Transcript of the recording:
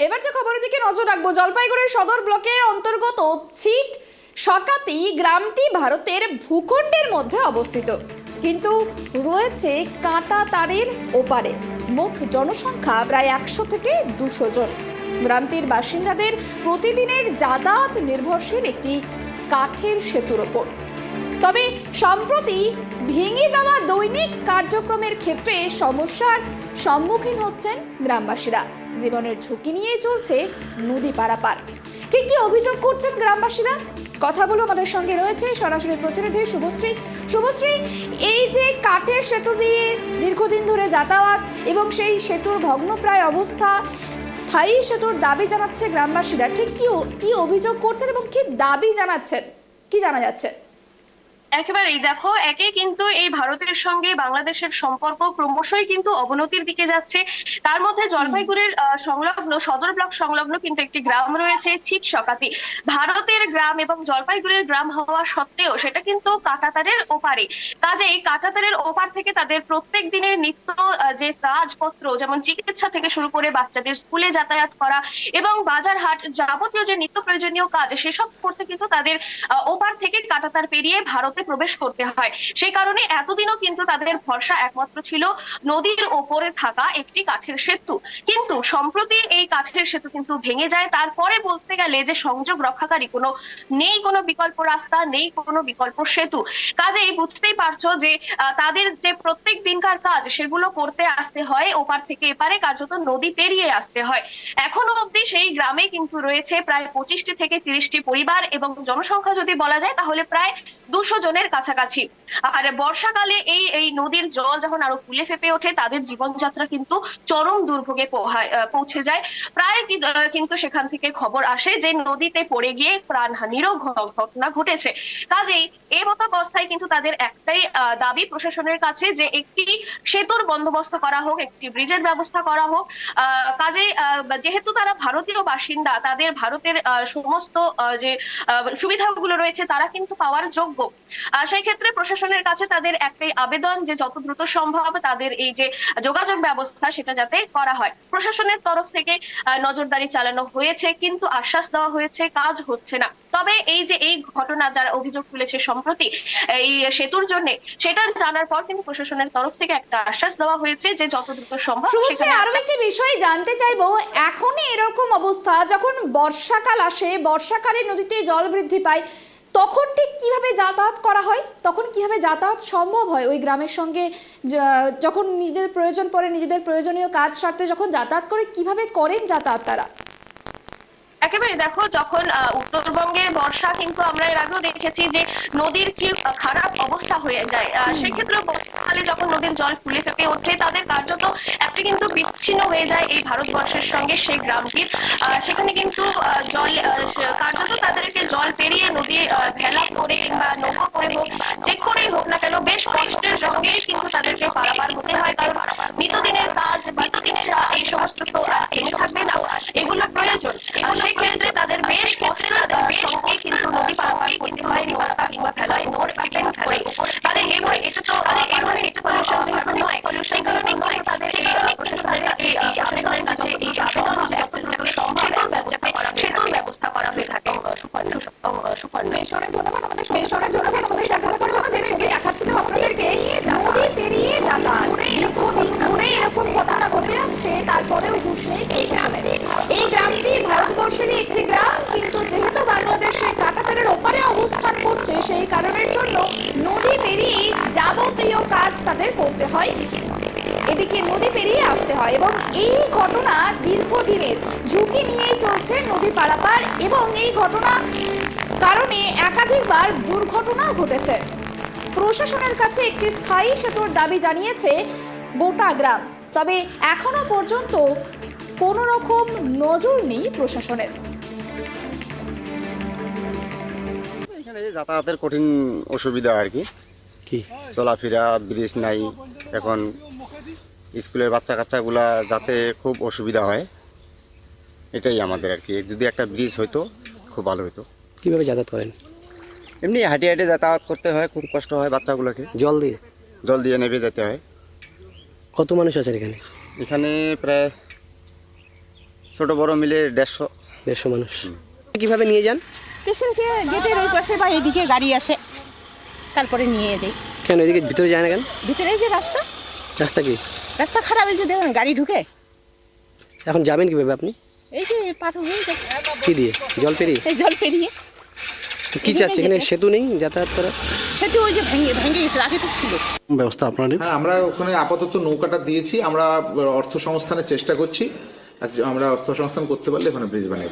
এবার যে খবরের দিকে নজর রাখবো, জলপাইগুড়ি সদর ব্লকের অন্তর্গত ছিট সকাতি গ্রামটি ভারতের ভূখণ্ডের মধ্যে অবস্থিত, কিন্তু রয়েছে কাঁটা তারের ওপারে। মোট জনসংখ্যা প্রায় 100 থেকে 200 জন। গ্রামটির বাসিন্দাদের প্রতিদিনের যাতায়াত নির্ভরশীল একটি কাঠের সেতুর ওপর। তবে সম্প্রতি ভেঙে যাওয়া দৈনিক কার্যক্রমের ক্ষেত্রে সমস্যার সম্মুখীন হচ্ছেন গ্রামবাসীরা। জীবনের ঝুঁকি নিয়ে চলছে নদী পারাপার। ঠিক কি অভিযোগ করছেন গ্রামবাসীরা? কথা বলো, আমাদের সঙ্গে রয়েছে সরাসরি প্রতিনিধি শুভশ্রী। শুভশ্রী, এই যে কাঠের সেতু দিয়ে দীর্ঘদিন ধরে যাতায়াত এবং সেই সেতুর ভগ্নপ্রায় অবস্থা, স্থায়ী সেতুর দাবি জানাচ্ছে গ্রামবাসীরা, ঠিক কি অভিযোগ করছেন এবং কি দাবি জানাচ্ছেন, কি জানা যাচ্ছে? একেবারেই দেখো, কিন্তু এই ভারতের সঙ্গে বাংলাদেশের সম্পর্ক ক্রমশই কিন্তু অবনতির দিকে যাচ্ছে। তার মধ্যে জলপাইগুড়ির সংলগ্ন সদর ব্লক সংলগ্ন কিন্তু একটি গ্রাম রয়েছে ছিট সকাতি। ভারতের গ্রাম এবং জলপাইগুড়ির গ্রাম হওয়া সত্ত্বেও সেটা কিন্তু কাঁটাতারের ওপারে। কাজেই কাঁটাতারের ওপার থেকে তাদের প্রত্যেক দিনের নিত্য যে কাজপত্র, যেমন চিকিৎসা থেকে শুরু করে বাচ্চাদের স্কুলে যাতায়াত করা এবং বাজার হাট যাবতীয় যে নিত্য প্রয়োজনীয় কাজ, সেসব করতে কিন্তু তাদের ওপার থেকে কাঁটাতার পেরিয়ে ভারতে প্রবেশ করতে হয়। সেই কারণে এতদিনও কিন্তু তাদের ভরসা একমাত্র ছিল নদীর ওপরে থাকা একটি কাঠের সেতু। কিন্তু সম্প্রতি এই কাঠের সেতু কিন্তু ভেঙে যায়। তারপরে বলতে গেলে যে সংযোগ রক্ষাকারী কোনো বিকল্প রাস্তা নেই, কোনো বিকল্প সেতু। কাজেই বুঝতেই পারছো যে তাদের যে প্রত্যেক দিনকার কাজ সেগুলো করতে আসতে হয় ওপার থেকে এপারে, কার্যত নদী পেরিয়ে আসতে হয়। এখনো অবধি সেই গ্রামে কিন্তু রয়েছে প্রায় 25টি থেকে 30টি পরিবার এবং জনসংখ্যা যদি বলা যায় তাহলে প্রায় 200 জনের কাছাকাছি। আর বর্ষাকালে এই নদীর জল যখন আরো ফুলে ফেপে ওঠে, তাদের জীবনযাত্রা কিন্তু চরম দুর্ভোগে পৌঁছে যায়। প্রায় কিন্তু সেখান থেকে খবর আসে যে নদীতে পড়ে গিয়ে প্রাণহানিরও ঘটনা ঘটেছে। কাজেই এই মতো অবস্থায় কিন্তু তাদের একটাই দাবি প্রশাসনের কাছে, যে একটি সেতুর বন্দোবস্ত করা হোক, একটি ব্রিজের ব্যবস্থা করা হোক। কাজেই যেহেতু তারা ভারতীয় বাসিন্দা, তাদের ভারতের সমস্ত যে সুবিধাগুলো রয়েছে তারা কিন্তু পাওয়ার যোগ্য। সেই ক্ষেত্রে প্রশাসনের কাছে তাদের একটাই আবেদন যে যত দ্রুত সম্ভব তাদের এই যে যোগাযোগ ব্যবস্থা সেটা যাতে করা হয়। প্রশাসনের তরফ থেকে নজরদারি চালানো হয়েছে, কিন্তু আশ্বাস দেওয়া হয়েছে কাজ হচ্ছে না। তবে এই ঘটনা যারা অভিযোগ তুলেছে সম্প্রতি এই সেতুর জন্য, সেটা জানার পর কিন্তু প্রশাসনের তরফ থেকে একটা আশ্বাস দেওয়া হয়েছে যে যত দ্রুত সম্ভব। আরো একটি বিষয় জানতে চাইবো, এখনই এরকম অবস্থা, যখন বর্ষাকাল আসে, বর্ষাকালে নদীতে জল বৃদ্ধি পায়, তখন ঠিক কিভাবে যাতায়াত করা হয়? তখন কিভাবে যাতায়াত সম্ভব হয় ওই গ্রামের সঙ্গে? যখন নিজেদের প্রয়োজন পড়ে, নিজেদের প্রয়োজনীয় কাজ সারতে যখন যাতায়াত করে, কিভাবে করেন যাতায়াত তারা? একেবারে দেখো, যখন উত্তরবঙ্গের বর্ষা কিন্তু আমরা এর আগেও দেখেছি যে নদীর কি খারাপ অবস্থা হয়ে যায়। সেক্ষেত্রে বর্ষাকালে যখন নদীর জল ফুলে ফেপে ওঠে, তাদের কার্যত একটা কিন্তু বিচ্ছিন্ন হয়ে যায় এই ভারতবর্ষের সঙ্গে সেই গ্রামটির। সেখানে কিন্তু জল কার্যত তাদেরকে জল পেরিয়ে নদী ভেলা করে বা নৌকো করে হোক, যে করেই হোক না কেন, বেশ কষ্টের সঙ্গেই কিন্তু তাদেরকে পারাপার হতে হয়। কারণ নিত্যদিনের কাজ, নিত্যদিনের এই সমস্ত তো থাকবে না, এগুলো প্রয়োজন। সেই ক্ষেত্রে তাদের বেশ কষ্টের সঙ্গে কিন্তু নদী পারাপার করতে হয় নৌকা কিংবা ভেলায় ডিপেন্ড করে। তাদের এটা তো পলিউশন যেহেতু নয়, সেই কারণে তাদের এই প্রশাসনের কাছে এই আবেদন যে যত দ্রুত সম্ভব সেতুর ব্যবস্থা করা হয়ে থাকে। বেশ অনেক ধন্যবাদ আমাদের দেখানোর জন্য। যে ছবি দেখাচ্ছিলাম আপনাদেরকে, নদী পেরিয়ে যাতায়াত দীর্ঘদিন ধরে এরকম ঘটনা ঘটে আসছে, তারপরেও এই গ্রামটি ভারতবর্ষেরই একটি গ্রাম, কিন্তু যেহেতু বাংলাদেশে কাঁটাতারের ওপারে অবস্থান করছে, সেই কারণের জন্য নদী পেরিয়ে যাবতীয় কাজ তাদের করতে হয়, এদিকে নদী পেরিয়ে আসতে হয়। এবং এই ঘটনা দীর্ঘদিনের ঝুঁকি নিয়েই চলছে নদী পারাপার, এবং এই ঘটনা কারণে একাধিকবার দুর্ঘটনা ঘটেছে। প্রশাসনের কাছে একটি স্থায়ী সেতুর দাবি জানিয়েছে গোটা গ্রাম, তবে এখনো পর্যন্ত কোনো রকম নজর নেই প্রশাসনের। এখানে যাতায়াতের কঠিন অসুবিধা আর কি, চলাফেরা, ব্রিজ নাই। এখন স্কুলের বাচ্চা কাচ্চাগুলা যাতে খুব অসুবিধা হয়, এটাই আমাদের আর কি। যদি একটা ব্রিজ হইতো খুব ভালো হতো। কিভাবে যাতায়াত করেন? এমনি হাঁটিয়ে হাঁটিয়ে যাতায়াত করতে হয়, খুব কষ্ট হয় বাচ্চাগুলোকে। জল দিয়ে নেমে যেতে হয়। কত মানুষ আছে এখানে? এখানে প্রায় ছোট বড় মিলে 150 মানুষ। কিভাবে নিয়ে যান? পেশেন্টকে গেটের ওই পাশে বা এদিকে গাড়ি আসে, তারপরে নিয়ে যাই। কেন এদিকে ভিতরে যায় না কেন? ভিতরে এই যে রাস্তা কি রাস্তা খারাপ, এই যে দেখুন গাড়ি ঢুকে। এখন যাবেন কিভাবে আপনি? এই যে পাথর হয়ে যায়, কি দিয়ে? জল পেরিয়ে? এই জল পেরিয়ে। তো কি চাচ্ছে? এখানে সেতু নেই যাতায়াত করা? সেতু ওই যে ভেঙে গেছে, আগে তো ছিল। ব্যবস্থা আপনারা নেই? হ্যাঁ, আমরা ওখানে আপাতত নৌকাটা দিয়েছি, আমরা অর্থ সংস্থানের চেষ্টা করছি। আমরা অর্থ সংস্থান করতে পারলে ওখানে ব্রিজ বানিয়ে